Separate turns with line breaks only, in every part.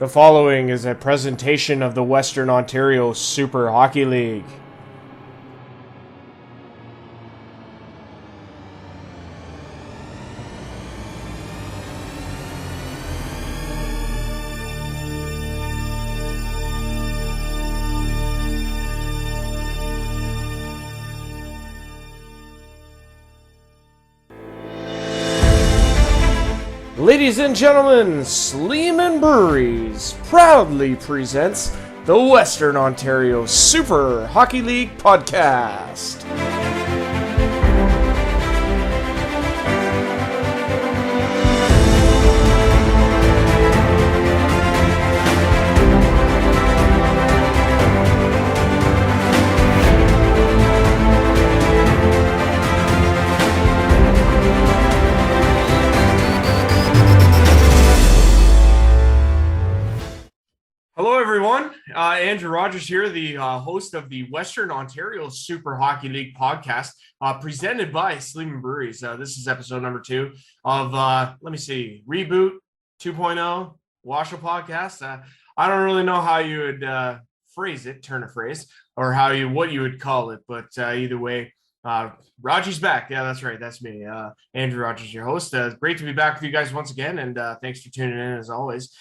The following is a presentation of the Western Ontario Super Hockey League. Ladies and gentlemen, Sleeman Breweries proudly presents the Western Ontario Super Hockey League podcast. Hello, everyone. Andrew Rogers here, the host of the Western Ontario Super Hockey League podcast, presented by Sleeman Breweries. This is episode number 2 of, Reboot 2.0 WOSHL podcast. I don't really know how you would turn a phrase, or what you would call it, but either way, Roger's back. Yeah, that's right. That's me. Andrew Rogers, your host. Great to be back with you guys once again, and thanks for tuning in as always.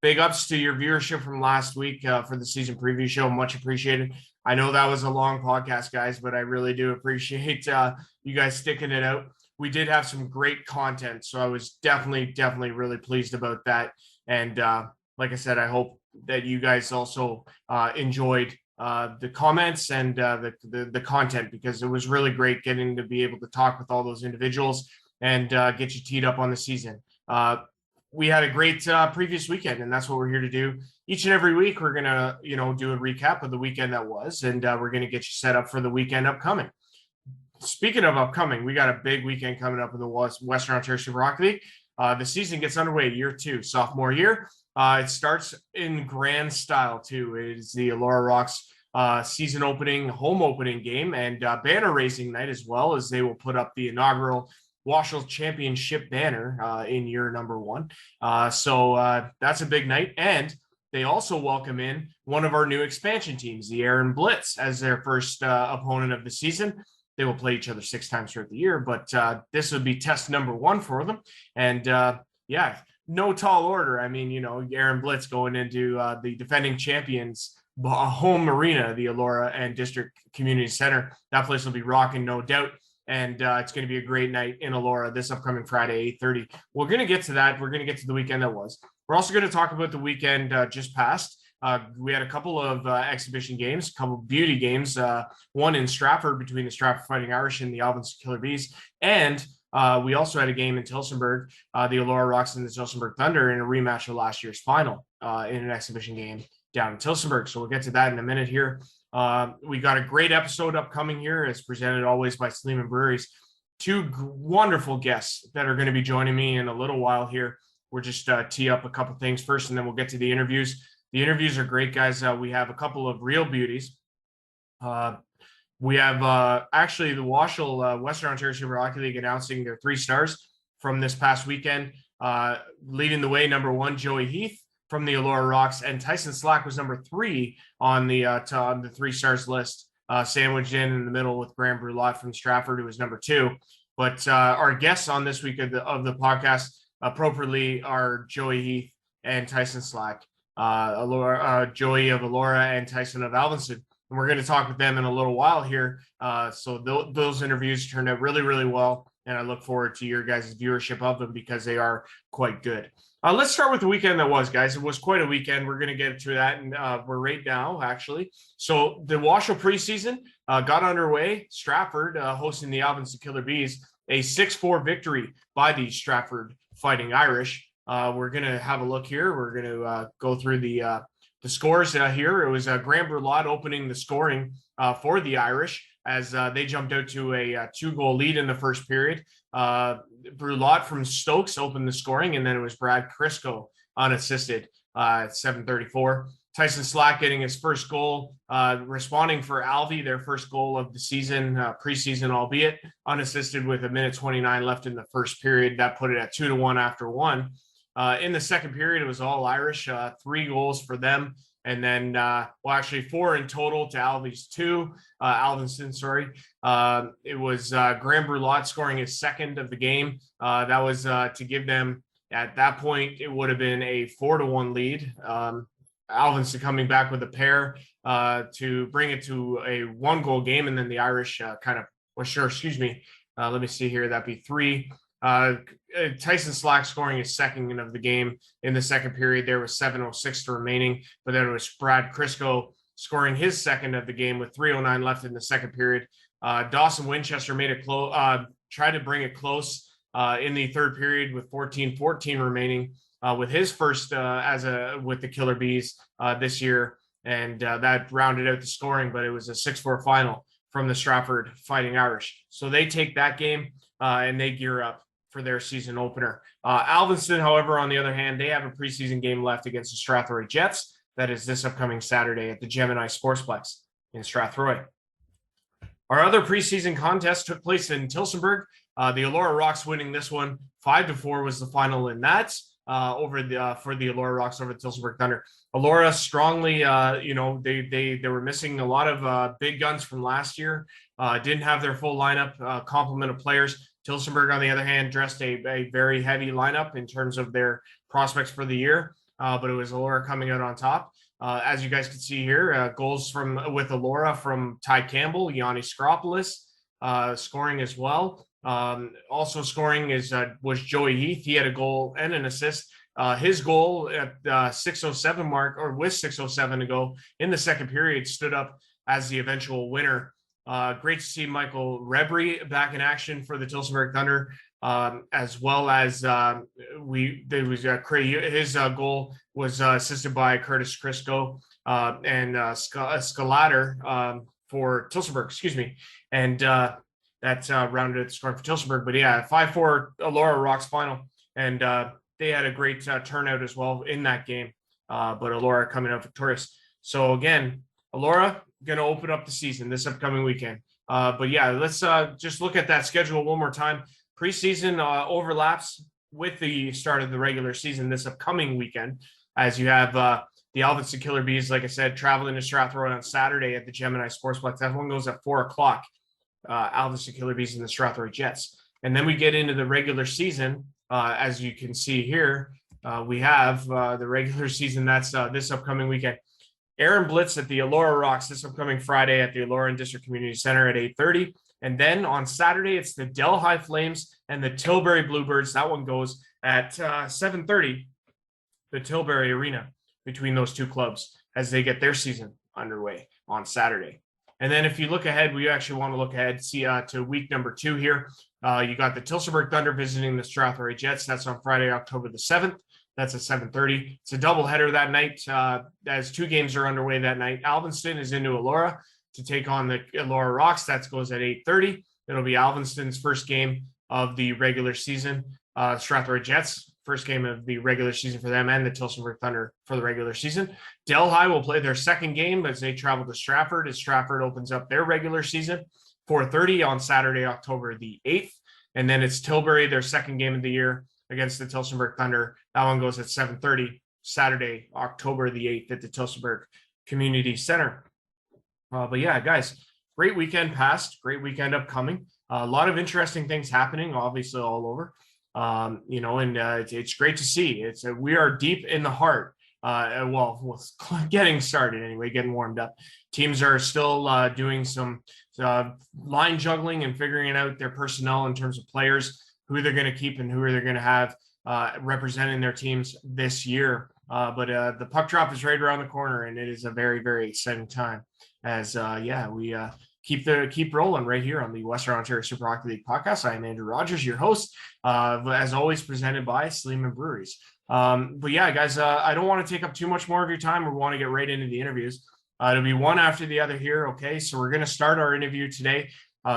Big ups to your viewership from last week for the season preview show. Much appreciated. I know that was a long podcast, guys, but I really do appreciate you guys sticking it out. We did have some great content, so I was definitely really pleased about that. And like I said, I hope that you guys also enjoyed the comments and the content, because it was really great getting to be able to talk with all those individuals and get you teed up on the season. We had a great previous weekend, and that's what we're here to do. Each and every week, we're going to, do a recap of the weekend that was, and we're going to get you set up for the weekend upcoming. Speaking of upcoming, we got a big weekend coming up in the Western Ontario Super Hockey League. The season gets underway, year 2, sophomore year. It starts in grand style, too. It is the Elora Rocks season opening, home opening game, and banner raising night as well, as they will put up the inaugural WOSHL Championship banner in year number 1. So that's a big night. And they also welcome in one of our new expansion teams, the Aaron Blitz, as their first opponent of the season. They will play each other 6 times throughout the year, but this would be test number 1 for them. And no tall order. I mean, Aaron Blitz going into the defending champions home arena, the Elora and District Community Center. That place will be rocking, no doubt. And it's going to be a great night in Elora this upcoming Friday, 8:30. We're going to get to that. We're going to get to the weekend that was. We're also going to talk about the weekend just passed. We had a couple of exhibition games, a couple of beauty games, one in Stratford between the Stratford Fighting Irish and the Alvinson Killer Bees. And we also had a game in Tillsonburg, the Elora Rocks and the Tillsonburg Thunder, in a rematch of last year's final in an exhibition game down in Tillsonburg. So we'll get to that in a minute here. We got a great episode upcoming here. It's presented always by Sleeman Breweries. 2 wonderful guests that are going to be joining me in a little while here. We'll just tee up a couple things first, and then we'll get to the interviews. The interviews are great, guys. We have a couple of real beauties. We have actually the WOSHL Western Ontario Super Hockey League announcing their 3 stars from this past weekend. Leading the way, number 1, Joey Heath from the Elora Rocks, and Tyson Slack was number 3 on the 3 stars list, sandwiched in the middle with Graham Brulot from Stratford, who was number 2. But our guests on this week of the podcast appropriately are Joey Heath and Tyson Slack, Joey of Elora and Tyson of Alvinson. And we're going to talk with them in a little while here. So those interviews turned out really, really well, and I look forward to your guys' viewership of them because they are quite good. Let's start with the weekend that was, guys. It was quite a weekend. We're going to get to that, and we're right now, actually. So the WOSHL preseason got underway. Stratford hosting the Alvinson Killer Bees, a 6-4 victory by the Stratford Fighting Irish. We're going to have a look here. We're going to go through the scores here. It was Graham Brulot opening the scoring for the Irish, as they jumped out to a 2-goal lead in the first period. Brulot from Stokes opened the scoring, and then it was Brad Crisco unassisted at 7:34. Tyson Slack getting his first goal, responding for Alvey, their first goal of the season, preseason, albeit unassisted, with 1:29 left in the first period. That put it at 2-1 after 1. In the second period, it was all Irish, 3 goals for them. And then, actually 4 in total to Alvinston, sorry. It was Graham Brulot scoring his second of the game. That was to give them, at that point, it would have been a 4-1 lead. Alvinston coming back with a pair to bring it to a 1-goal game. And then the Irish let me see here. That'd be 3. Tyson Slack scoring his second of the game in the second period. There was 7:06 remaining, but then it was Brad Crisco scoring his second of the game with 3:09 left in the second period. Dawson Winchester made it close, tried to bring it close in the third period with 14:14 remaining with his first with the Killer Bees this year, and that rounded out the scoring. But it was a 6-4 final from the Stratford Fighting Irish. So they take that game and they gear up for their season opener. Alvinston, however, on the other hand, they have a preseason game left against the Strathroy Jets. That is this upcoming Saturday at the Gemini Sportsplex in Strathroy. Our other preseason contest took place in Tillsonburg. The Elora Rocks winning this one 5-4 was the final in that for the Elora Rocks over the Tillsonburg Thunder. Elora strongly, they were missing a lot of big guns from last year. Didn't have their full lineup, complement of players. Tillsonburg, on the other hand, dressed a very heavy lineup in terms of their prospects for the year, but it was Elora coming out on top. As you guys can see here, goals with Elora from Ty Campbell, Yanni Skropoulos, scoring as well. Also scoring was Joey Heath. He had a goal and an assist. His goal at 6:07 mark, or with 6:07 to go in the second period, stood up as the eventual winner. Great to see Michael Rebry back in action for the Tillsonburg Thunder, as well as his goal was assisted by Curtis Crisco and Scalater for Tillsonburg, excuse me, and that rounded out the score for Tillsonburg. But yeah, 5-4 Elora Rocks final, and they had a great turnout as well in that game. But Elora coming out victorious. So again, Elora going to open up the season this upcoming weekend. But yeah, let's just look at that schedule one more time. Preseason overlaps with the start of the regular season this upcoming weekend, as you have the Alvinston Killer Bees, like I said, traveling to Strathroy on Saturday at the Gemini Sportsplex. That one goes at 4:00. Alvinston Killer Bees and the Strathroy Jets. And then we get into the regular season. As you can see here, we have the regular season that's this upcoming weekend. Aaron Blitz at the Elora Rocks this upcoming Friday at the Elora and District Community Center at 8:30. And then on Saturday, it's the Delhi Flames and the Tilbury Bluebirds. That one goes at 7:30, the Tilbury Arena, between those two clubs as they get their season underway on Saturday. And then if you look ahead, we actually want to look ahead, to week number 2 here. You got the Tillsonburg Thunder visiting the Strathroy Jets. That's on Friday, October the 7th. That's at 7:30. It's a doubleheader that night, as 2 games are underway that night. Alvinston is into Elora to take on the Elora Rocks. That goes at 8:30. It'll be Alvinston's first game of the regular season. Strathroy Jets, first game of the regular season for them, and the Tillsonburg Thunder for the regular season. Delhi will play their second game as they travel to Stratford, as Stratford opens up their regular season. 4:30 on Saturday, October the 8th. And then it's Tilbury, their second game of the year, against the Tillsonburg Thunder. That one goes at 7:30 Saturday, October the 8th at the Tillsonburg Community Center. But yeah, guys, great weekend past, great weekend upcoming. A lot of interesting things happening, obviously all over. It's great to see. We are deep in the heart. Getting started anyway, getting warmed up. Teams are still doing some line juggling and figuring out their personnel in terms of players, who they're going to keep and who they're going to have representing their teams this year. But the puck drop is right around the corner, and it is a very, very exciting time as we keep rolling right here on the Western Ontario Super Hockey League podcast. I am Andrew Rogers, your host, as always presented by Sleeman Breweries. But yeah, guys, I don't want to take up too much more of your time. We want to get right into the interviews. It'll be one after the other here. Okay, so we're going to start our interview today.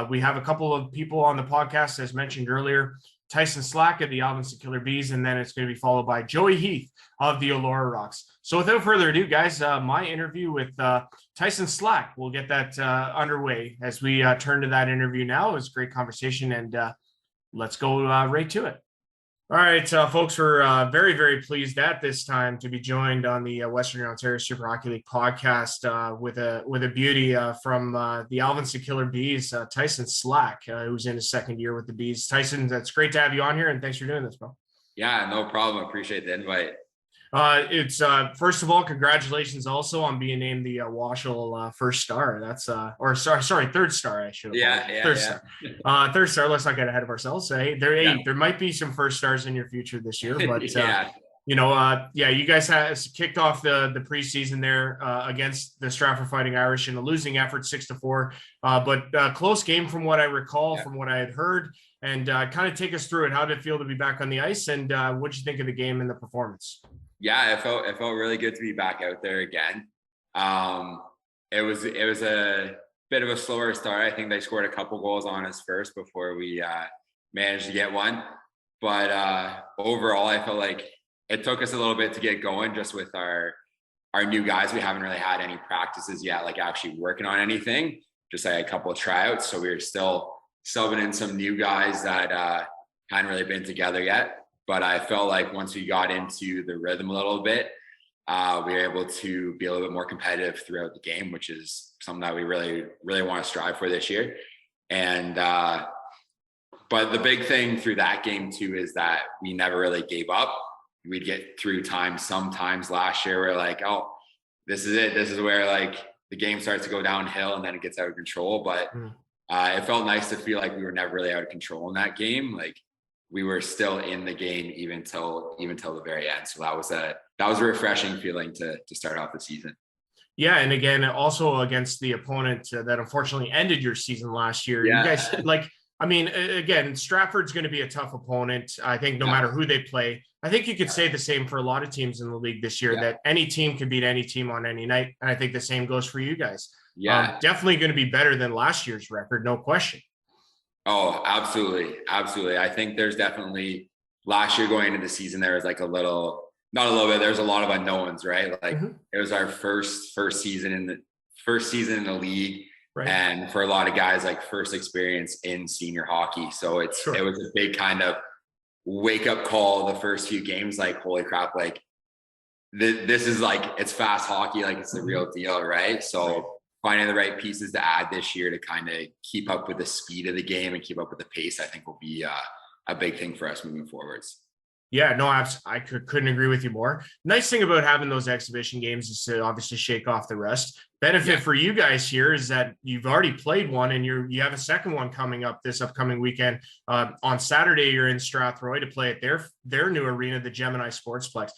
We have a couple of people on the podcast, as mentioned earlier. Tyson Slack of the Alvinston Killer Bees, and then it's going to be followed by Joey Heath of the Elora Rocks. So without further ado, guys, my interview with Tyson Slack, we'll get that underway as we turn to that interview now. It was a great conversation, and let's go right to it. All right, folks, we're very, very pleased at this time to be joined on the Western Ontario Super Hockey League podcast with a beauty from the Alvinson Killer Bees, Tyson Slack, who's in his second year with the Bees. Tyson, it's great to have you on here, and thanks for doing this, bro.
Yeah, no problem. Appreciate the invite.
It's first of all, congratulations also on being named the WOSHL first star. That's third star. I should have third star. Third star. Let's not get ahead of ourselves. There might be some first stars in your future this year, but you guys kicked off the preseason there against the Stratford Fighting Irish in a losing effort, 6-4, but close game from what I recall, from what I had heard. And kind of take us through it. How did it feel to be back on the ice, and what did you think of the game and the performance?
Yeah, it felt really good to be back out there again. It was a bit of a slower start. I think they scored a couple goals on us first before we managed to get one. But overall, I felt like it took us a little bit to get going just with our new guys. We haven't really had any practices yet, like actually working on anything, just like a couple of tryouts. So we were still subbing in some new guys that hadn't really been together yet. But I felt like once we got into the rhythm a little bit, we were able to be a little bit more competitive throughout the game, which is something that we really, really want to strive for this year. And but the big thing through that game too is that we never really gave up. We'd get through times sometimes last year we're like, oh, this is it. This is where like the game starts to go downhill and then it gets out of control. But it felt nice to feel like we were never really out of control in that game. Like we were still in the game even till the very end. So that was a refreshing feeling to start off the season.
Yeah, and again, also against the opponent that unfortunately ended your season last year.
Yeah.
You guys, again, Stratford's going to be a tough opponent. I think no matter who they play. I think you could say the same for a lot of teams in the league this year, that any team can beat any team on any night. And I think the same goes for you guys. Yeah, definitely going to be better than last year's record, no question.
Oh, absolutely. Absolutely. I think there's definitely last year going into the season, there was like there's a lot of unknowns, right? Like it was our first season in the league. Right. And for a lot of guys, like first experience in senior hockey. So it was a big kind of wake up call the first few games, like, holy crap, like this is like, it's fast hockey. Like it's the real deal. Right. So finding the right pieces to add this year to kind of keep up with the speed of the game and keep up with the pace, I think will be a big thing for us moving forwards.
Yeah, no, I couldn't agree with you more. Nice thing about having those exhibition games is to obviously shake off the rest. Benefit for you guys here is that you've already played one and you have a second one coming up this upcoming weekend. On Saturday, you're in Strathroy to play at their new arena, the Gemini Sportsplex.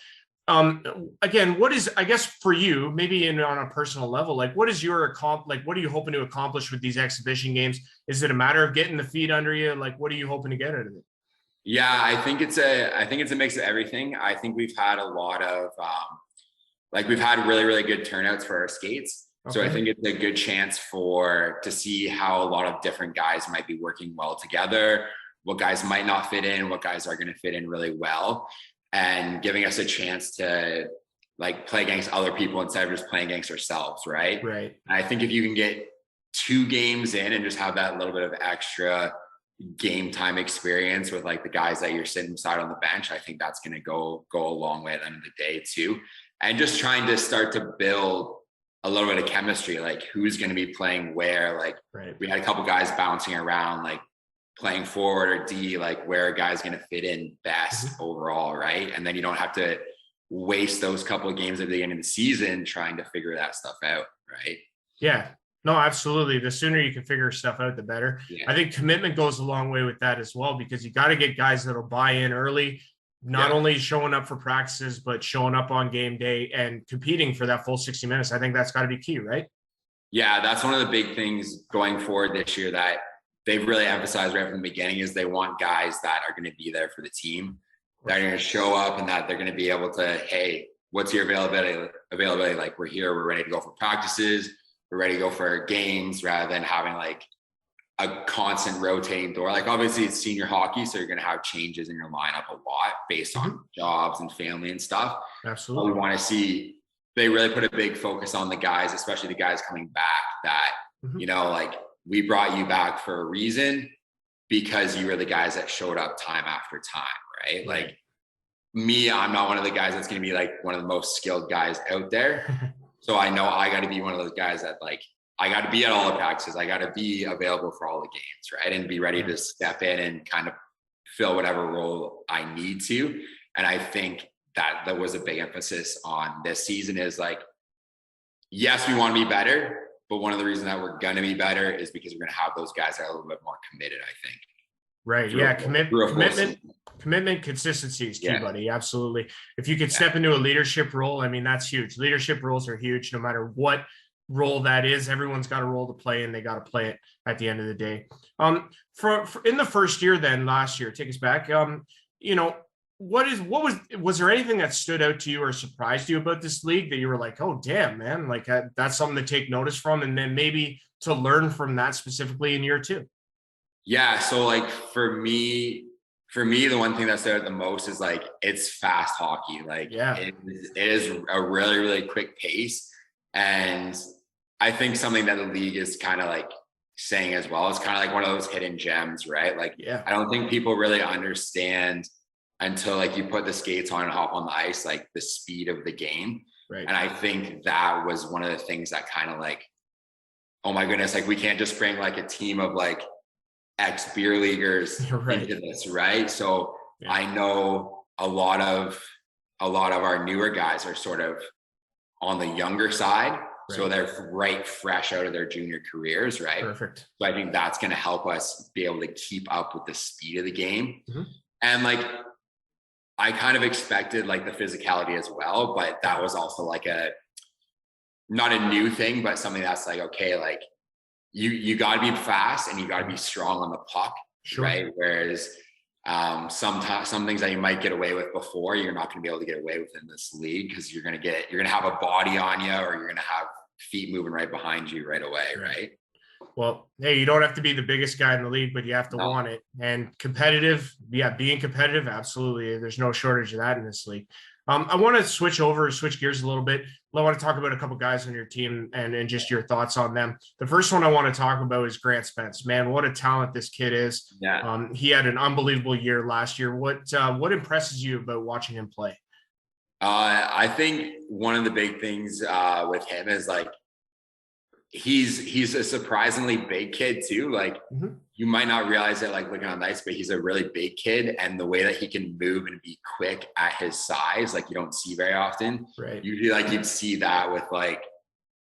Again, what is, I guess for you, maybe on a personal level, like what are you hoping to accomplish with these exhibition games? Is it a matter of getting the feet under you? Like, what are you hoping to get out of it?
Yeah, I think it's a mix of everything. I think we've had a lot of, we've had really, really good turnouts for our skates. Okay. So I think it's a good chance to see how a lot of different guys might be working well together, what guys might not fit in, what guys are going to fit in really well, and giving us a chance to like play against other people instead of just playing against ourselves. Right. Right. And I think if you can get 2 games in and just have that little bit of extra game time experience with like the guys that you're sitting beside on the bench, I think that's going to go a long way at the end of the day too. And just trying to start to build a little bit of chemistry, like who's going to be playing where. Like we had a couple guys bouncing around, like playing forward or D, like where a guy's going to fit in best overall. Right. And then you don't have to waste those couple of games at the end of the season trying to figure that stuff out. Right.
Yeah. No, absolutely. The sooner you can figure stuff out, the better. Yeah. I think commitment goes a long way with that as well, because you got to get guys that'll buy in early, not only showing up for practices, but showing up on game day and competing for that full 60 minutes. I think that's got to be key, right?
Yeah, that's one of the big things going forward this year that they've really emphasized right from the beginning is they want guys that are going to be there for the team, that are going to show up and that they're going to be able to, hey, what's your availability? Like we're here, we're ready to go for practices. We're ready to go for games rather than having like a constant rotating door. Like obviously it's senior hockey, so you're going to have changes in your lineup a lot based on jobs and family and stuff.
Absolutely.
But we want to see, they really put a big focus on the guys, especially the guys coming back that, like we brought you back for a reason. because you were the guys that showed up time after time, right? Like me, I'm not one of the guys that's going to be like one of the most skilled guys out there. So I know I got to be one of those guys that like, I got to be at all the practices. I got to be available for all the games, right? And be ready to step in and kind of fill whatever role I need to. And I think that was a big emphasis on this season is like, yes, we want to be better, but one of the reasons that we're going to be better is because we're going to have those guys that are a little bit more committed, I think.
Right. Yeah. Commitment, consistency is key, buddy. Absolutely. If you could step into a leadership role, I mean, that's huge. Leadership roles are huge, no matter what role that is. Everyone's got a role to play, and they got to play it at the end of the day. For in the first year, then last year, take us back. You know, was there anything that stood out to you or surprised you about this league that you were like, oh damn, man, like that's something to take notice from, and then maybe to learn from that specifically in year two?
Yeah. So like for me, the one thing that stood out the most is like, it's fast hockey. Like it is a really, really quick pace. And I think something that the league is kind of like saying as well, it's kind of like one of those hidden gems, right? Like, I don't think people really understand until like you put the skates on and hop on the ice, like the speed of the game. Right. And I think that was one of the things that kind of like, oh my goodness, like we can't just bring like a team of like ex beer leaguers into this, right? So I know a lot of our newer guys are sort of on the younger side. So they're fresh out of their junior careers, right? Perfect. So I think that's going to help us be able to keep up with the speed of the game. And like, I kind of expected like the physicality as well, but that was also like not a new thing, but something that's like, okay, like you got to be fast and you got to be strong on the puck, right? Whereas sometimes some things that you might get away with before, you're not going to be able to get away with in this league because you're going to have a body on you, or you're going to have feet moving right behind you right away, right?
Well, hey, you don't have to be the biggest guy in the league, but you have to want it. And competitive, being competitive, absolutely. There's no shortage of that in this league. I want to switch gears a little bit. I want to talk about a couple guys on your team and just your thoughts on them. The first one I want to talk about is Grant Spence. Man, what a talent this kid is. Yeah. He had an unbelievable year last year. What impresses you about watching him play?
I think one of the big things with him is like, he's a surprisingly big kid too. Like you might not realize it, like looking on the ice, but he's a really big kid, and the way that he can move and be quick at his size, like you don't see very often. Right. Usually like you'd see that with like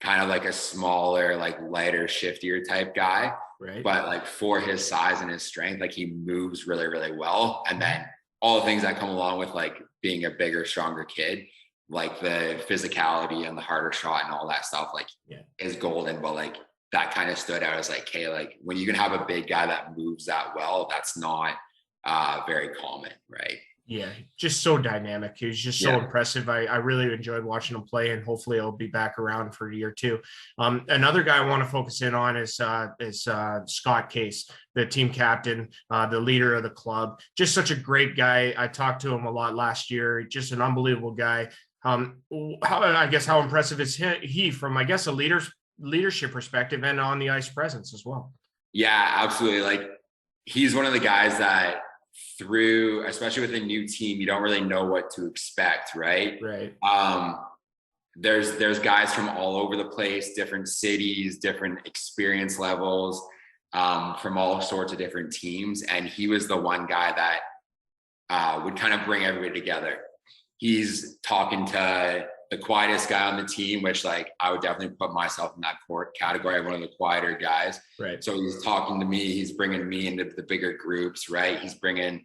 kind of like a smaller, like lighter, shiftier type guy. Right. But like for his size and his strength, like he moves really, really well. And then all the things that come along with like being a bigger, stronger kid, like the physicality and the harder shot and all that stuff, like is golden. But like that kind of stood out as like, hey, like when you can have a big guy that moves that well, that's not very common, right?
Yeah, just so dynamic. He was just so impressive. I really enjoyed watching him play, and hopefully he'll be back around for year two. Another guy I want to focus in on is Scott Case, the team captain, the leader of the club. Just such a great guy. I talked to him a lot last year. Just an unbelievable guy. How impressive is he from, I guess, a leadership perspective and on the ice presence as well? Yeah, absolutely. Like he's one of the guys that especially with a new team, you don't really know what to expect, right? Right. There's guys from all over the place, different cities, different experience levels, from all sorts of different teams. And he was the one guy that would kind of bring everybody together. He's talking to the quietest guy on the team, which like I would definitely put myself in that category, one of the quieter guys. Right. So he's talking to me, he's bringing me into the bigger groups, right? He's bringing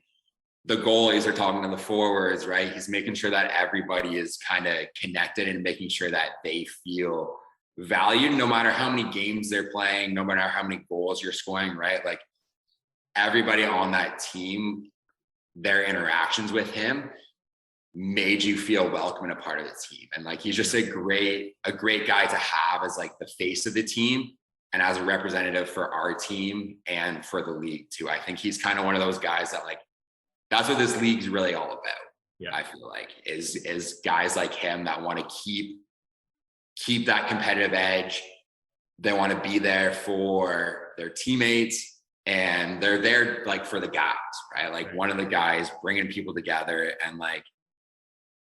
the goalies are talking to the forwards, right? He's making sure that everybody is kind of connected and making sure that they feel valued, no matter how many games they're playing, no matter how many goals you're scoring, right? Like everybody on that team, their interactions with him made you feel welcome and a part of the team. And like, he's just a great guy to have as like the face of the team and as a representative for our team and for the league too. I think he's kind of one of those guys that like, that's what this league's really all about. Yeah. I feel like is guys like him that want to keep that competitive edge. They want to be there for their teammates.
and they're there like for the guys, right? Like one of the guys bringing people together, and like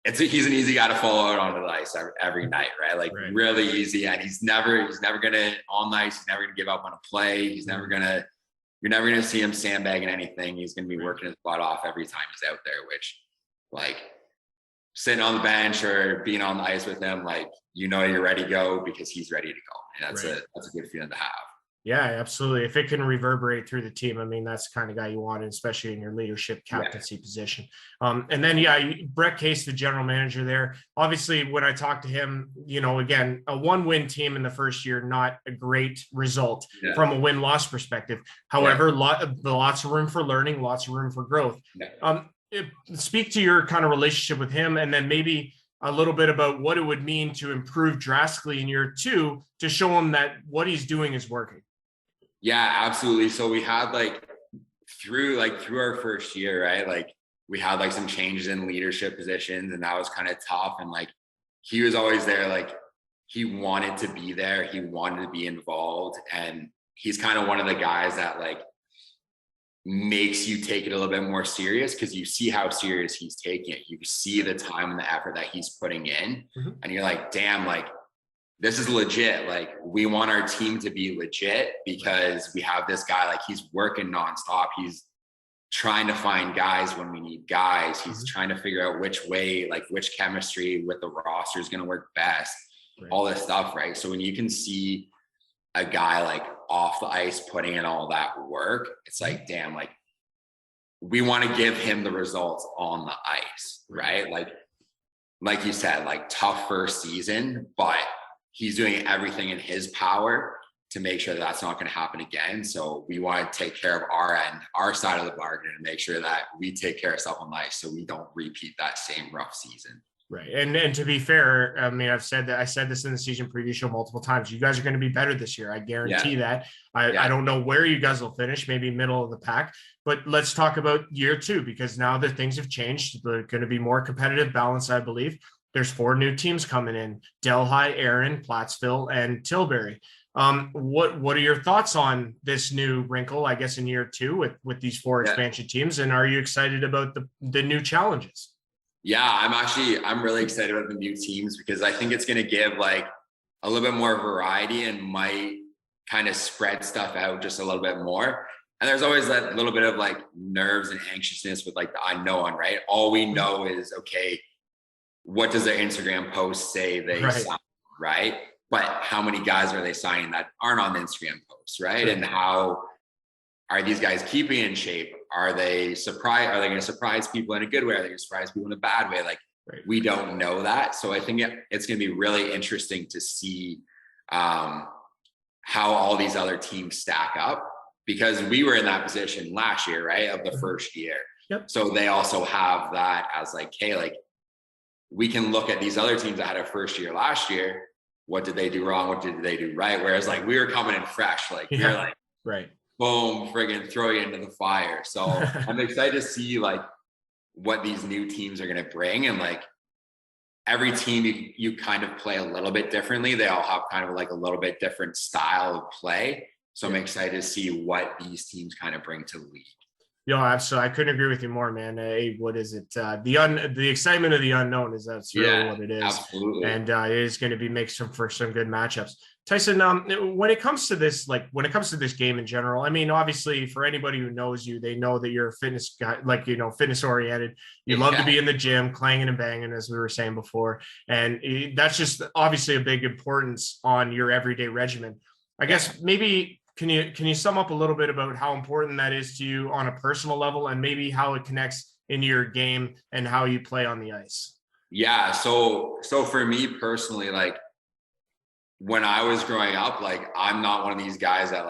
he's an easy guy to follow out onto the ice every night, right? Like really easy, and he's never gonna on the ice. He's never gonna give up on a play. You're never gonna see him sandbagging anything. He's gonna be working his butt off every time he's out there. Which, like, sitting on the bench or being on the ice with him, like, you're ready to go because he's ready to go, and that's a good feeling to have.
Yeah, absolutely. If it can reverberate through the team, I mean, that's the kind of guy you want, especially in your leadership captaincy position. And then, Brett Case, the general manager there, obviously when I talked to him, again, a 1-win team in the first year, not a great result from a win-loss perspective. However, lots of room for learning, lots of room for growth. Speak to your kind of relationship with him, and then maybe a little bit about what it would mean to improve drastically in year 2 to show him that what he's doing is working.
Yeah, absolutely. So we had through our first year, right? Like we had some changes in leadership positions, and that was kind of tough. And he was always there. Like he wanted to be there. He wanted to be involved. And he's kind of one of the guys that makes you take it a little bit more serious, because you see how serious he's taking it. You see the time and the effort that he's putting in. And you're like, damn, this is legit. Like we want our team to be legit, because we have this guy, he's working nonstop. He's trying to find guys when we need guys. He's trying to figure out which way, which chemistry with the roster is going to work best, all this stuff. Right. So when you can see a guy off the ice putting in all that work, it's damn, we want to give him the results on the ice. Right. Like you said, tough first season, but he's doing everything in his power to make sure that's not going to happen again. So we want to take care of our end, our side of the bargain, and make sure that we take care of stuff on ice so we don't repeat that same rough season.
Right. And to be fair, I mean, I said this in the season preview show multiple times. You guys are going to be better this year. I guarantee that. I don't know where you guys will finish, maybe middle of the pack, but let's talk about year 2, because now that things have changed, they're going to be more competitive balance, I believe. There's 4 new teams coming in: Delhi, Erin, Plattsville, and Tilbury. What are your thoughts on this new wrinkle, I guess, in year 2 with these 4 expansion teams? And are you excited about the new challenges?
Yeah, I'm really excited about the new teams, because I think it's going to give a little bit more variety and might kind of spread stuff out just a little bit more. And there's always that little bit of nerves and anxiousness with the unknown, right? All we know is, okay, what does their Instagram post say they sign, right? But how many guys are they signing that aren't on the Instagram posts, right? Sure. And how are these guys keeping in shape? Are they surprised? Are they going to surprise people in a good way? Are they going to surprise people in a bad way? We don't know that. So I think it's going to be really interesting to see how all these other teams stack up, because we were in that position last year, right? Of the first year. Yep. So they also have that as hey, we can look at these other teams that had a first year last year. What did they do wrong? What did they do right? Whereas we were coming in fresh, we're boom, friggin' throw you into the fire. So I'm excited to see what these new teams are going to bring. And every team you kind of play a little bit differently. They all have kind of a little bit different style of play. So I'm excited to see what these teams kind of bring to the league.
Yeah, absolutely. I couldn't agree with you more, man. What is it? The excitement of the unknown that's really what it is.
Absolutely.
And it is going to be for some good matchups. Tyson, when it comes to this, this game in general, I mean, obviously for anybody who knows you, they know that you're a fitness guy, fitness oriented. You love to be in the gym, clanging and banging, as we were saying before. And that's just obviously a big importance on your everyday regimen. I guess maybe can you sum up a little bit about how important that is to you on a personal level, and maybe how it connects into your game and how you play on the ice?
Yeah. So for me personally, when I was growing up, I'm not one of these guys that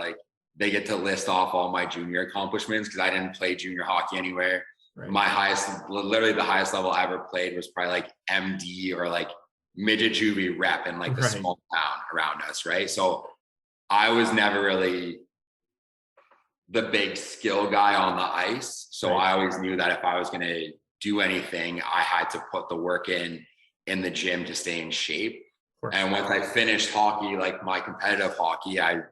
they get to list off all my junior accomplishments, because I didn't play junior hockey anywhere. Right. Literally the highest level I ever played was probably MD or midget juvie rep in the small town around us. Right. So I was never really the big skill guy on the ice. So I always knew that if I was going to do anything, I had to put the work in the gym to stay in shape. And once I finished hockey, my competitive hockey, I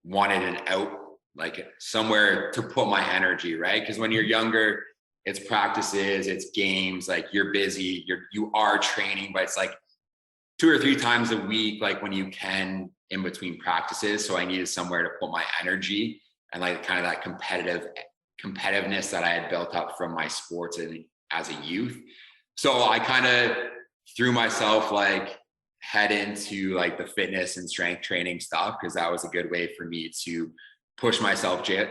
wanted an out like somewhere to put my energy, right? Because when you're younger, it's practices, it's games, like you're busy, you are training, but it's like 2 or 3 times a week, like when you can in between practices. So I needed somewhere to put my energy and like kind of that competitiveness that I had built up from my sports and as a youth. So I kind of threw myself like head into like the fitness and strength training stuff, because that was a good way for me to push myself daily.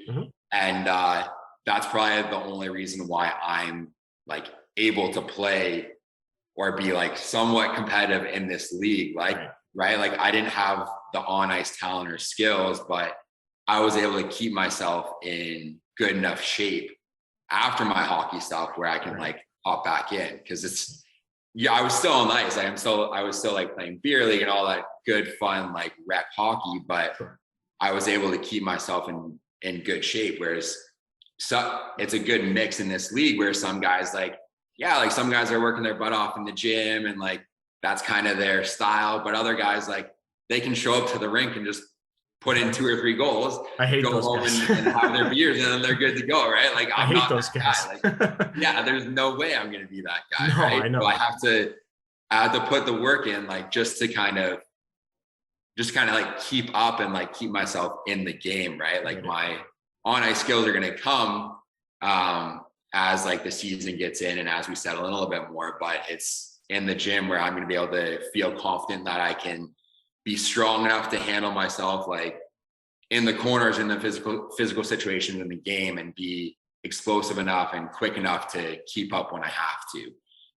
Mm-hmm.
And that's probably the only reason why I'm like able to play or be like somewhat competitive in this league. Like, right? Like I didn't have the on ice talent or skills, but I was able to keep myself in good enough shape after my hockey stuff where I can like hop back in. Cause I was still on ice. I was still like playing beer league and all that good fun, like rec hockey, but I was able to keep myself in good shape. Whereas it's a good mix in this league where some guys like some guys are working their butt off in the gym and like, that's kind of their style. But other guys, like they can show up to the rink and just put in 2 or 3 goals,
I hate
go
those
home
guys.
and have their beers, and then they're good to go, right? Like I'm not
those guys.
Like, yeah, there's no way I'm gonna be that guy,
No,
right?
I know.
So I have to put the work in, like just kind of like keep up and like keep myself in the game, right? Like my on ice skills are gonna come as like the season gets in and as we settle in a little bit more, but it's in the gym where I'm gonna be able to feel confident that I can be strong enough to handle myself like in the corners in the physical situations in the game and be explosive enough and quick enough to keep up when I have to.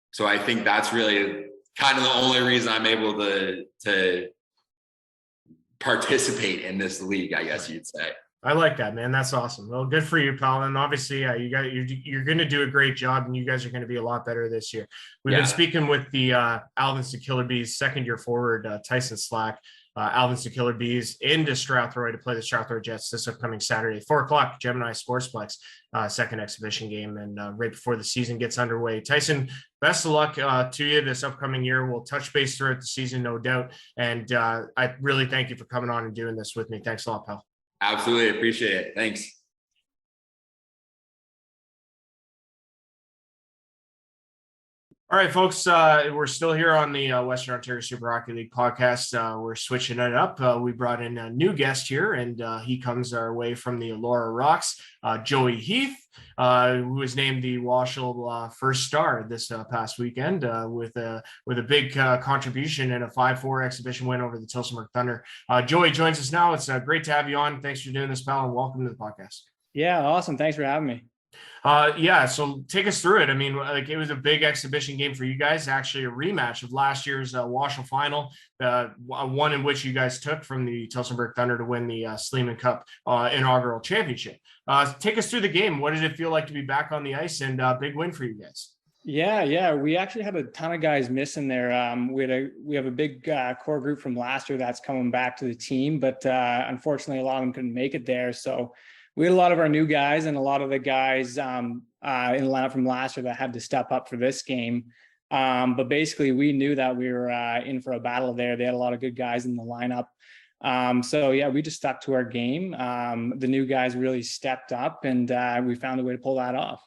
So I think that's really kind of the only reason I'm able to participate in this league, I guess you'd say.
I like that, man. That's awesome. Well, good for you, pal. And obviously, you're going to do a great job, and you guys are going to be a lot better this year. We've been speaking with the Alvinson Killer Bees second-year forward Tyson Slack, Alvinson Killer Bees into Strathroy to play the Strathroy Jets this upcoming Saturday, 4:00, Gemini Sportsplex, second exhibition game, and right before the season gets underway. Tyson, best of luck to you this upcoming year. We'll touch base throughout the season, no doubt. And I really thank you for coming on and doing this with me. Thanks a lot, pal.
Absolutely. Appreciate it. Thanks.
All right, folks, we're still here on the Western Ontario Super Hockey League podcast. We're switching it up. We brought in a new guest here, and he comes our way from the Elora Rocks, Joey Heath, who was named the WOSHL first star this past weekend with a big contribution and a 5-4 exhibition win over the Tillsonburg Thunder. Joey joins us now. It's great to have you on. Thanks for doing this, pal, and welcome to the podcast.
Yeah, awesome. Thanks for having me.
So take us through it. I mean, like it was a big exhibition game for you guys, actually a rematch of last year's WOSHL final, one in which you guys took from the Tillsonburg Thunder to win the Sleeman Cup inaugural championship. Take us through the game. What did it feel like to be back on the ice, and big win for you guys?
Yeah. We actually had a ton of guys missing there. We have a big core group from last year that's coming back to the team, but unfortunately a lot of them couldn't make it there. So we had a lot of our new guys and a lot of the guys in the lineup from last year that had to step up for this game. But basically, we knew that we were in for a battle there. They had a lot of good guys in the lineup. We just stuck to our game. The new guys really stepped up, and we found a way to pull that off.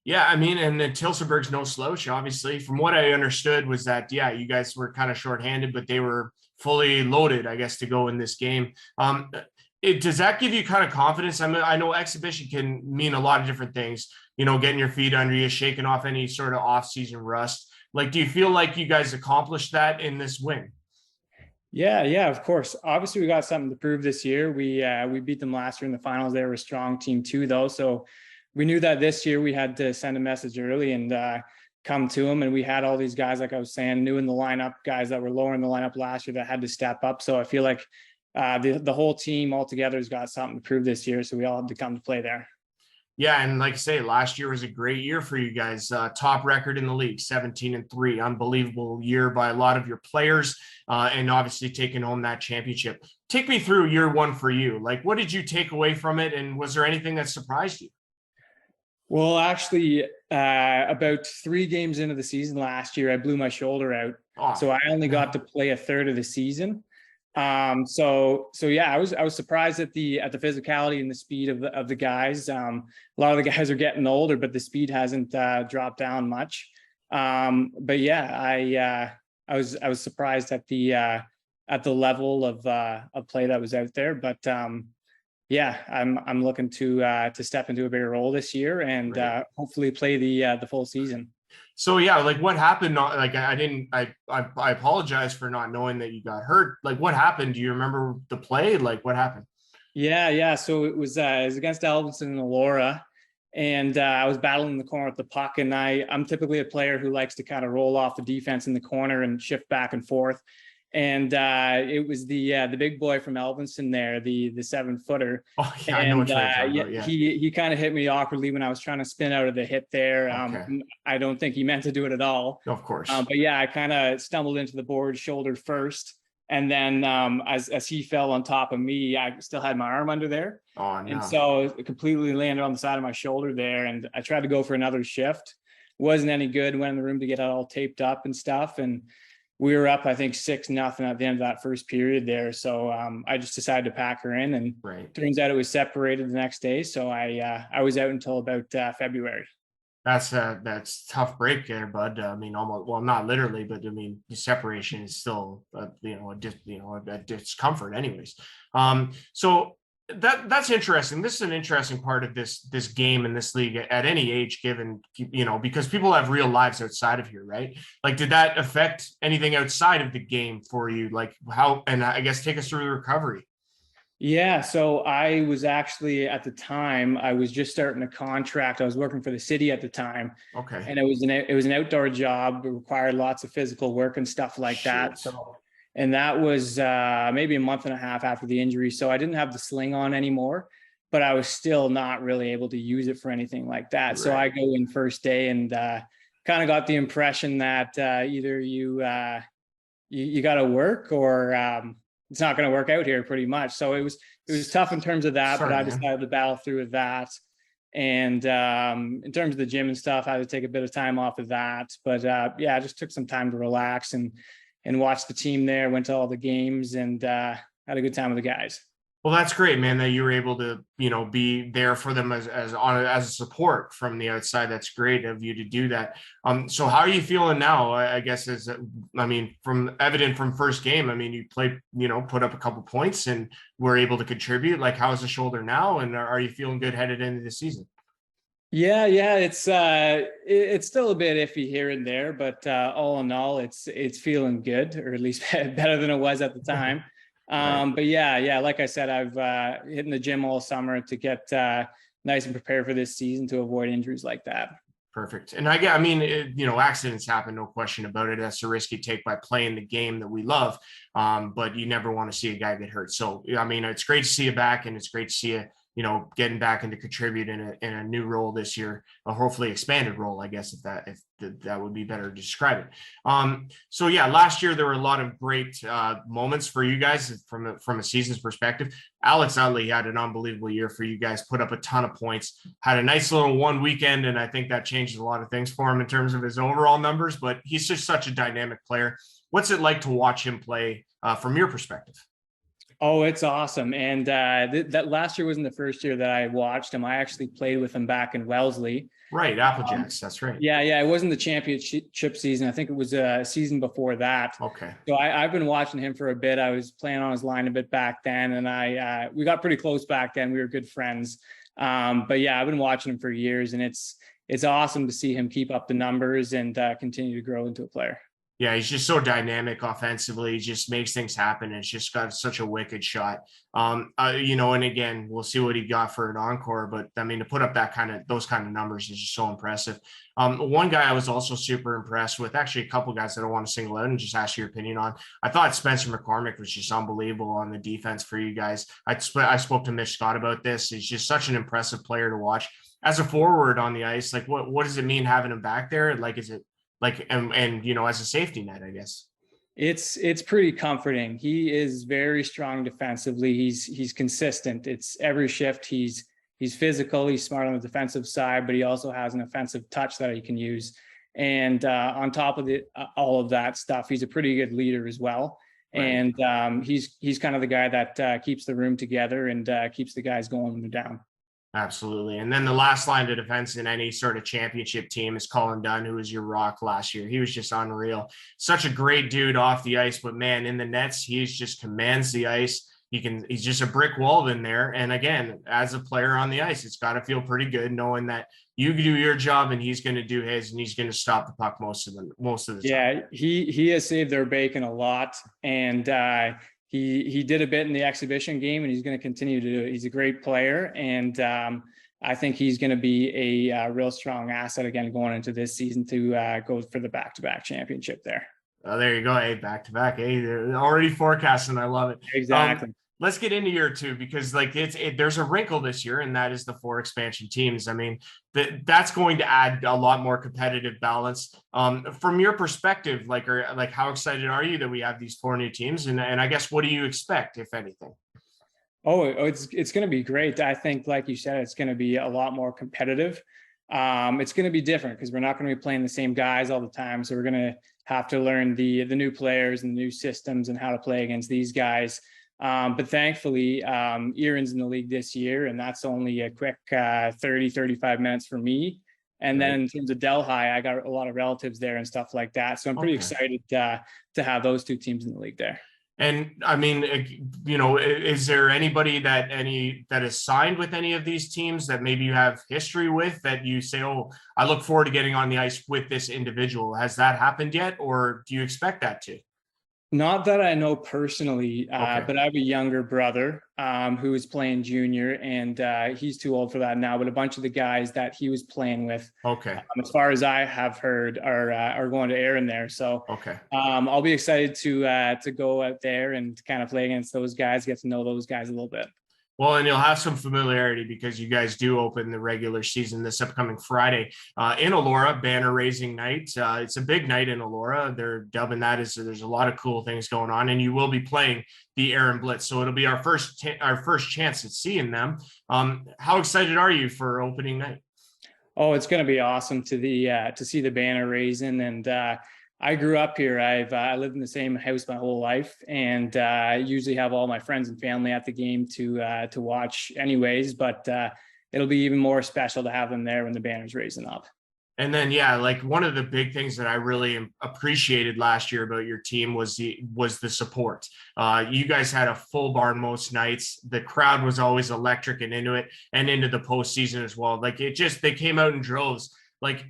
Yeah, I mean, and the Tillsonburg's no slouch, obviously. From what I understood was that, you guys were kind of shorthanded, but they were fully loaded, I guess, to go in this game. Does that give you kind of confidence? I mean, I know exhibition can mean a lot of different things, getting your feet under you, shaking off any sort of off-season rust. Like, do you feel like you guys accomplished that in this win?
Yeah, of course. Obviously, we got something to prove this year. We beat them last year in the finals. They were a strong team too, though. So we knew that this year we had to send a message early and come to them. And we had all these guys, like I was saying, new in the lineup, guys that were lower in the lineup last year that had to step up. So I feel like the whole team all together has got something to prove this year. So we all had to come to play there.
Yeah. And like I say, last year was a great year for you guys. Top record in the league, 17-3, unbelievable year by a lot of your players, and obviously taking home that championship. Take me through year one for you. Like, what did you take away from it? And was there anything that surprised you?
Well, actually, about 3 games into the season last year, I blew my shoulder out.
Oh.
So I only got to play a third of the season. So yeah, I was surprised at the physicality and the speed of the guys. A lot of the guys are getting older, but the speed hasn't dropped down much. But yeah, I was surprised at the level of play that was out there. But yeah, I'm looking to step into a bigger role this year and hopefully play the full season.
So yeah, like what happened? Like I apologize for not knowing that you got hurt. Like what happened? Do you remember the play? Like what happened?
Yeah. So it was against Elvinson and Elora, and I was battling the corner with the puck. And I'm typically a player who likes to kind of roll off the defense in the corner and shift back and forth. And it was the big boy from Elvinson there, the 7-footer.
Oh yeah, I know what you're talking about. Yeah,
he kind of hit me awkwardly when I was trying to spin out of the hit there.
Okay.
I don't think he meant to do it at all.
Of course.
But yeah, I kind of stumbled into the board shoulder first. And then as he fell on top of me, I still had my arm under there.
Oh, no.
And so it completely landed on the side of my shoulder there. And I tried to go for another shift. Wasn't any good. Went in the room to get it all taped up and stuff. And we were up, I think 6-0 at the end of that first period there. So I just decided to pack her in, and turns out it was separated the next day. So I was out until about February.
That's tough break there, bud. I mean, almost, well, not literally, but I mean, the separation is still, a discomfort anyways. So that's interesting. This is an interesting part of this game in this league at any age given, because people have real lives outside of here, right? Like, did that affect anything outside of the game for you? Like how, and I guess take us through the recovery.
Yeah, so I was actually at the time I was just starting a contract. I was working for the city at the time.
Okay.
And it was an outdoor job. It required lots of physical work and stuff like that. So, and that was maybe a month and a half after the injury. So I didn't have the sling on anymore, but I was still not really able to use it for anything like that. Right. So I go in first day and kind of got the impression that either you got to work or it's not going to work out here pretty much. So it was tough in terms of that, but I decided to battle through with that. And in terms of the gym and stuff, I had to take a bit of time off of that. But yeah, I just took some time to relax and watch the team there, went to all the games and had a good time with the guys.
Well, that's great, man, that you were able to, be there for them as a support from the outside. That's great of you to do that. So how are you feeling now? I guess from evident from first game, you played, put up a couple points and were able to contribute. Like, how's the shoulder now? And are you feeling good headed into the season?
Yeah, it's still a bit iffy here and there, but all in all, it's feeling good, or at least better than it was at the time. But yeah, like I said, I've hit in the gym all summer to get nice and prepared for this season to avoid injuries like that.
Perfect. And accidents happen, no question about it. That's a risk you take by playing the game that we love. But you never want to see a guy get hurt. So, it's great to see you back, and it's great to see you, getting back into contribute in a new role this year, a hopefully expanded role, I guess, if that would be better to describe it. So yeah, last year there were a lot of great moments for you guys from a season's perspective. Alex Utley had an unbelievable year for you guys, put up a ton of points, had a nice little one weekend, and I think that changed a lot of things for him in terms of his overall numbers, but he's just such a dynamic player. What's it like to watch him play from your perspective?
Oh, it's awesome. And that last year wasn't the first year that I watched him. I actually played with him back in Wellesley.
Right, Applejacks, that's right.
Yeah, it wasn't the championship season. I think it was a season before that.
Okay.
So I've been watching him for a bit. I was playing on his line a bit back then, and we got pretty close back then. We were good friends. But yeah, I've been watching him for years, and it's awesome to see him keep up the numbers and continue to grow into a player.
Yeah, he's just so dynamic offensively. He just makes things happen. It's just got such a wicked shot. And again, we'll see what he got for an encore. But to put up those kind of numbers is just so impressive. One guy I was also super impressed with, actually a couple guys that I want to single out and just ask your opinion on. I thought Spencer McCormick was just unbelievable on the defense for you guys. I spoke to Mitch Scott about this. He's just such an impressive player to watch. As a forward on the ice, like what does it mean having him back there? Like, is it as a safety net, I guess?
It's pretty comforting. He is very strong defensively. He's consistent. It's every shift. He's physical. He's smart on the defensive side, but he also has an offensive touch that he can use. And on top of all of that stuff, he's a pretty good leader as well. And he's kind of the guy that keeps the room together and keeps the guys going when they're down.
Absolutely. And then the last line of defense in any sort of championship team is Colin Dunn, who was your rock last year. He was just unreal. Such a great dude off the ice, but man, in the nets, he just commands the ice. He's just a brick wall in there. And again, as a player on the ice, it's got to feel pretty good knowing that you do your job and he's going to do his, and he's going to stop the puck most of the time.
Yeah, he has saved their bacon a lot. And he did a bit in the exhibition game, and he's going to continue to do it. He's a great player, and I think he's going to be a real strong asset again going into this season to go for the back-to-back championship there.
Oh, there you go. Hey, back-to-back. Hey, they're already forecasting. I love it.
Exactly.
Let's get into year two, because like there's a wrinkle this year, and that is the 4 expansion teams. I mean, that's going to add a lot more competitive balance. From your perspective, like how excited are you that we have these 4 new teams? And I guess, what do you expect, if anything?
Oh, it's going to be great. I think, like you said, it's going to be a lot more competitive. It's going to be different because we're not going to be playing the same guys all the time. So we're going to have to learn the new players and the new systems and how to play against these guys. But thankfully, Erin's in the league this year, and that's only a quick 30, 35 minutes for me. And then in terms of Delhi, I got a lot of relatives there and stuff like that. So I'm pretty excited to have those 2 teams in the league there.
And I mean, is there anybody that is signed with any of these teams that maybe you have history with, that you say, oh, I look forward to getting on the ice with this individual? Has that happened yet, or do you expect that to?
Not that I know personally, but I have a younger brother who is playing junior, and he's too old for that now. But a bunch of the guys that he was playing with, as far as I have heard, are going to Erin there. So I'll be excited to go out there and kind of play against those guys, get to know those guys a little bit.
Well, and you'll have some familiarity because you guys do open the regular season this upcoming Friday in Elora, banner raising night. It's a big night in Elora. They're dubbing that as there's a lot of cool things going on, and you will be playing the Erin Blitz. So it'll be our first chance at seeing them. How excited are you for opening night?
Oh, it's going to be awesome to see the banner raising. And I grew up here. I lived in the same house my whole life, and I usually have all my friends and family at the game to watch anyways, but it'll be even more special to have them there when the banner's raising up.
And then, like one of the big things that I really appreciated last year about your team was the support. You guys had a full barn most nights. The crowd was always electric and into it, and into the postseason as well. Like they came out in droves. Like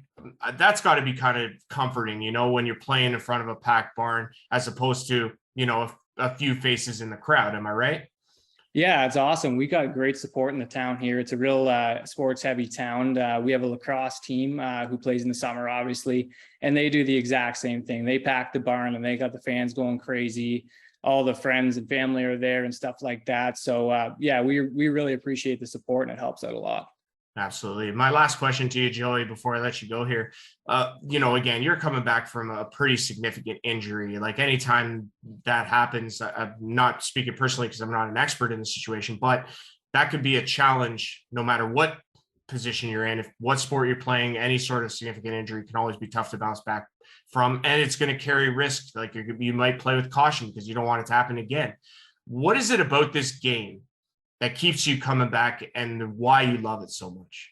that's got to be kind of comforting, when you're playing in front of a packed barn as opposed to, a few faces in the crowd. Am I right?
Yeah, it's awesome. We got great support in the town here. It's a real sports heavy town. We have a lacrosse team who plays in the summer, obviously, and they do the exact same thing. They pack the barn and they got the fans going crazy. All the friends and family are there and stuff like that. So we really appreciate the support, and it helps out a lot.
Absolutely. My last question to you, Joey, before I let you go here, again, you're coming back from a pretty significant injury. Like anytime that happens, I'm not speaking personally because I'm not an expert in the situation, but that could be a challenge no matter what position you're in. If what sport you're playing, any sort of significant injury can always be tough to bounce back from, and it's going to carry risk. Like you might play with caution because you don't want it to happen again. What is it about this game that keeps you coming back, and why you love it so much?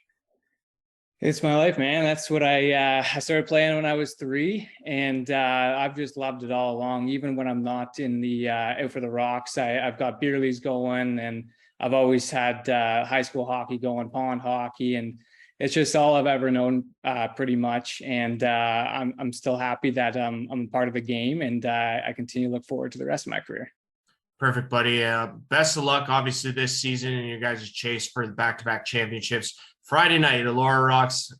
It's my life, man. That's what I started playing when I was 3, and I've just loved it all along. Even when I'm not in the out for the Rocks, I've got beer leagues going, and I've always had high school hockey going, pond hockey, and it's just all I've ever known, pretty much. And I'm still happy that I'm part of the game, and I continue to look forward to the rest of my career.
Perfect, buddy. Best of luck, obviously, this season and your guys' chase for the back-to-back championships. Friday night, Elora Rocks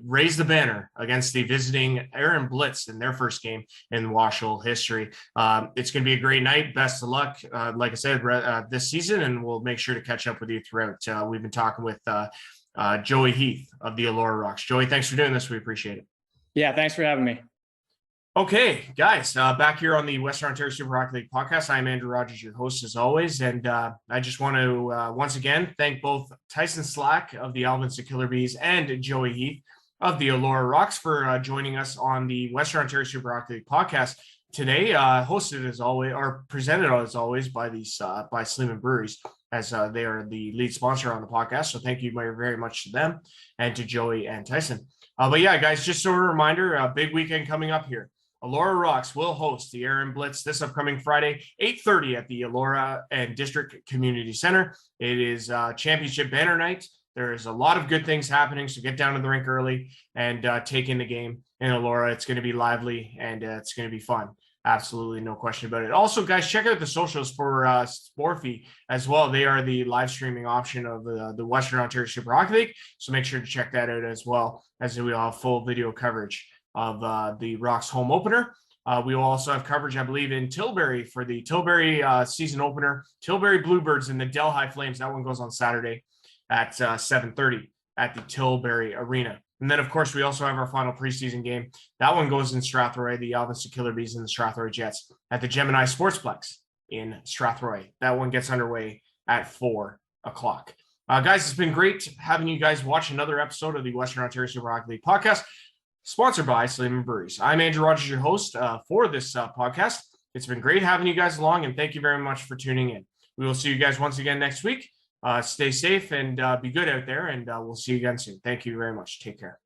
raise the banner against the visiting Erin Blitz in their first game in WOSHL history. It's going to be a great night. Best of luck, like I said, this season, and we'll make sure to catch up with you throughout. We've been talking with Joey Heath of the Elora Rocks. Joey, thanks for doing this. We appreciate it.
Yeah, thanks for having me.
Okay, guys, back here on the Western Ontario Super Hockey League podcast. I'm Andrew Rogers, your host as always, and I just want to once again thank both Tyson Slack of the Alvinson Killer Bees and Joey Heath of the Allura Rocks for joining us on the Western Ontario Super Hockey League podcast today. Hosted as always, or presented as always by by Sleeman Breweries, as they are the lead sponsor on the podcast. So thank you very much to them and to Joey and Tyson. But yeah, guys, just so a reminder, a big weekend coming up here. Allura Rocks will host the Aaron Blitz this upcoming Friday, 8:30 at the Allura and District Community Center. It is championship banner night. There's a lot of good things happening, so get down to the rink early and take in the game in Allura. It's going to be lively and it's going to be fun. Absolutely, no question about it. Also, guys, check out the socials for Sportfy as well. They are the live streaming option of the Western Ontario Super Hockey League, so make sure to check that out as well, as we will have full video coverage of the Rocks home opener. We will also have coverage, I believe, in Tilbury for the Tilbury season opener, Tilbury Bluebirds and the Delhi Flames. That one goes on Saturday at 7:30 at the Tilbury Arena. And then, of course, we also have our final preseason game. That one goes in Strathroy, the Alvin Killer Bees and the Strathroy Jets at the Gemini Sportsplex in Strathroy. That one gets underway at 4 o'clock. Guys, it's been great having you guys watch another episode of the Western Ontario Super Hockey League podcast, sponsored by Sleeman Breweries. I'm Andrew Rogers, your host for this podcast. It's been great having you guys along, and thank you very much for tuning in. We will see you guys once again next week. Stay safe and be good out there, and we'll see you again soon. Thank you very much. Take care.